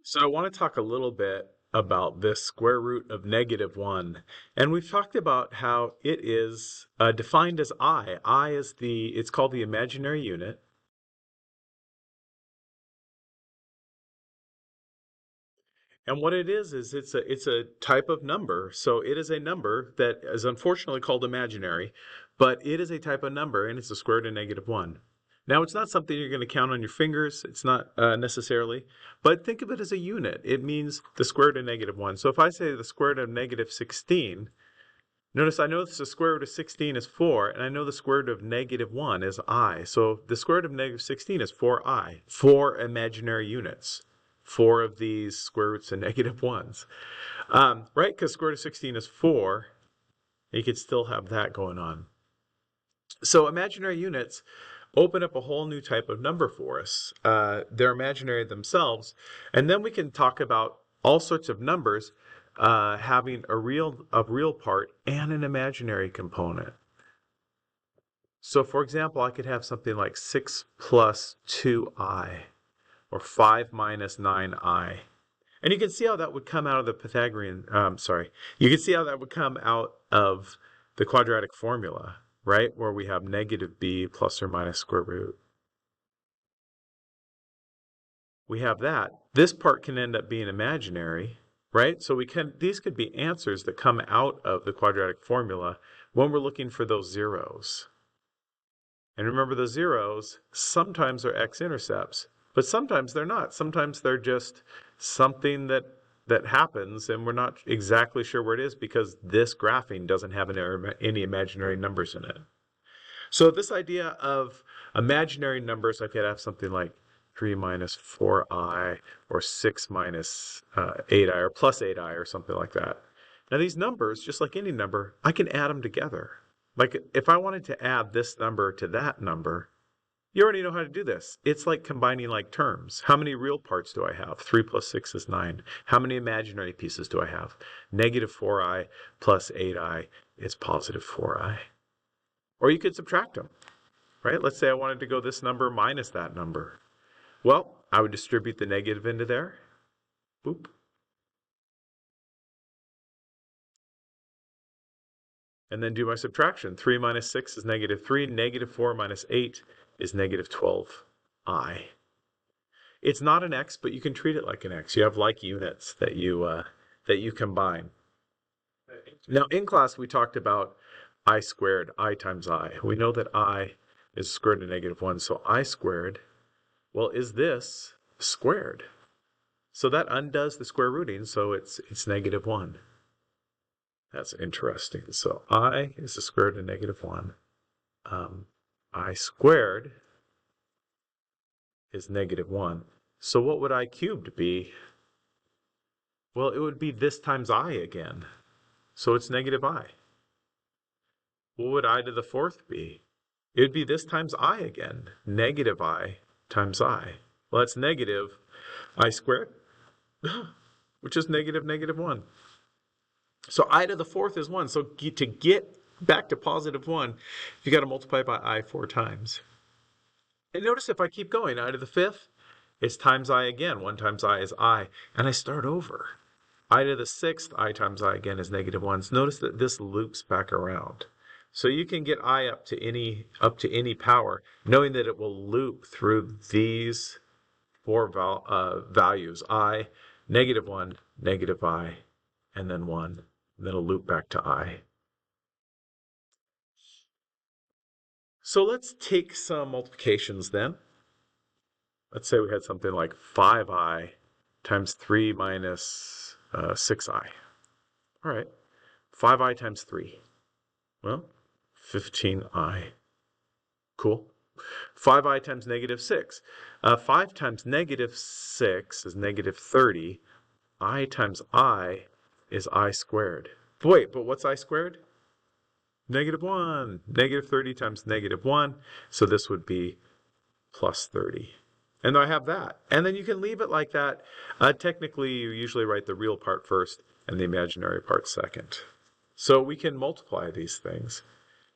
So I want to talk a little bit about this square root of -1. And we've talked about how it is defined as I. I is it's called the imaginary unit. And what it is it's a type of number. So it is a number that is unfortunately called imaginary, but it is a type of number and it's the square root of -1. Now it's not something you're going to count on your fingers. It's not necessarily, but think of it as a unit. It means the square root of -1. So if I say the square root of -16, notice I know the square root of 16 is 4, and I know the square root of -1 is I. So the square root of -16 is 4i, 4 imaginary units. 4 of these square roots of -1s. Right? Because square root of 16 is 4. You could still have that going on. So imaginary units open up a whole new type of number for us. They're imaginary themselves. And then we can talk about all sorts of numbers having a real part and an imaginary component. So for example, I could have something like 6 plus 2i, or 5 minus 9i. And you can see how that would come out of the Pythagorean, you can see how that would come out of the quadratic formula, right? Where we have negative b plus or minus square root. We have that. This part can end up being imaginary, right? So these could be answers that come out of the quadratic formula when we're looking for those zeros. And remember, the zeros sometimes are x-intercepts, but sometimes they're not. Sometimes they're just something that happens and we're not exactly sure where it is because this graphing doesn't have any imaginary numbers in it. So this idea of imaginary numbers, I could have something like 3 minus 4i, or 6 minus 8i, or plus 8i, or something like that. Now these numbers, just like any number, I can add them together. Like if I wanted to add this number to that number, you already know how to do this. It's like combining like terms. How many real parts do I have? 3 plus 6 is 9. How many imaginary pieces do I have? Negative 4i plus 8i is positive 4i. Or you could subtract them, right? Let's say I wanted to go this number minus that number. Well, I would distribute the negative into there. Boop. And then do my subtraction. 3 minus 6 is negative 3. Negative 4 minus 8 is negative 12i. It's not an x, but you can treat it like an x. You have like units that you combine. Now, in class, we talked about I squared, I times I. We know that I is square root of -1, so I squared, well, is this squared? So that undoes the square rooting, so it's -1. That's interesting. So I is the square root of -1. I squared is -1. So what would I cubed be? Well, it would be this times I again. So it's -I. What would I to the fourth be? It would be this times I again. -I times I. Well, that's negative I squared, which is -1. So I to the fourth is 1. So to get back to positive 1, you got to multiply by I 4 times. And notice if I keep going, I to the fifth, it's times I again. 1 times I is I. And I start over. I to the sixth, I times I again is -1. So notice that this loops back around. So you can get I up to any power, knowing that it will loop through these four values. I, -1, -I, and then 1. And then it'll loop back to I. So let's take some multiplications then. Let's say we had something like 5i times 3 minus 6i. All right, 5i times 3. Well, 15i. Cool. 5i times -6. 5 times -6 is -30. I times I is I squared. Wait, but what's I squared? -1. -30 times -1. So this would be plus 30. And I have that. And then you can leave it like that. Technically, you usually write the real part first and the imaginary part second. So we can multiply these things,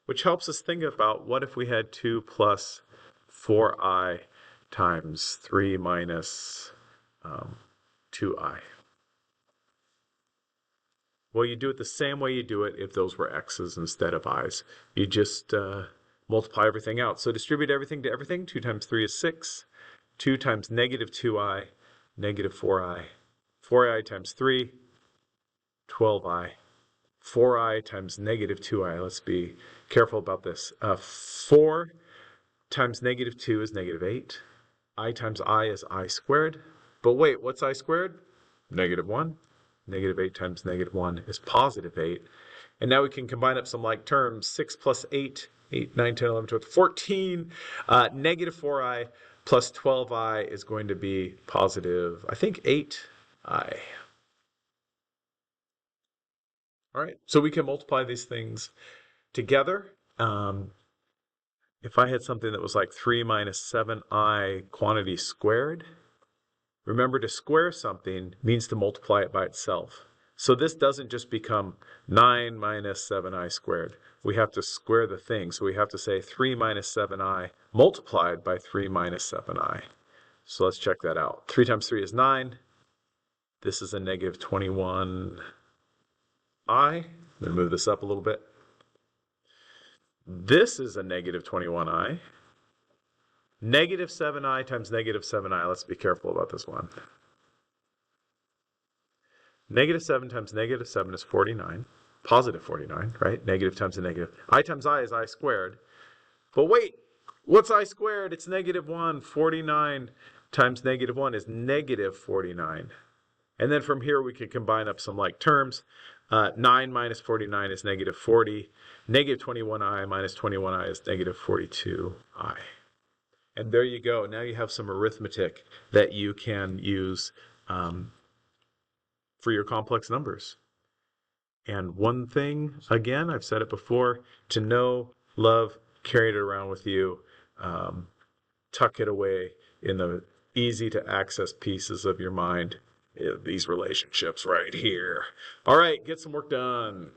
which helps us think about what if we had 2 plus 4i times 3 minus 2i. Well, you do it the same way you do it if those were x's instead of i's. You just multiply everything out. So distribute everything to everything. 2 times 3 is 6. 2 times negative 2i, negative 4i. 4i times 3, 12i. 4i times negative 2i. Let's be careful about this. 4 times negative 2 is negative 8. I times I is I squared. But wait, what's I squared? Negative 1. Negative 8 times negative 1 is positive 8. And now we can combine up some like terms. 6 plus 8, 8, 9, 10, 11, 12, 14. Negative 4i plus 12i is going to be positive, I think, 8i. All right, so we can multiply these things together. If I had something that was like 3 minus 7i quantity squared, remember, to square something means to multiply it by itself. So this doesn't just become 9 minus 7i squared. We have to square the thing. So we have to say 3 minus 7i multiplied by 3 minus 7i. So let's check that out. 3 times 3 is 9. This is a negative 21i. I'm going to move this up a little bit. This is a negative 21i. Negative 7i times negative 7i. Let's be careful about this one. Negative 7 times negative 7 is 49. Positive 49, right? Negative times a negative. I times I is I squared. But wait, what's I squared? It's negative 1. 49 times negative 1 is negative 49. And then from here we could combine up some like terms. 9 minus 49 is negative 40. Negative 21i minus 21i is negative 42i. And there you go. Now you have some arithmetic that you can use for your complex numbers. And one thing, again, I've said it before, to know, love, carry it around with you, tuck it away in the easy to access pieces of your mind, these relationships right here. All right, get some work done.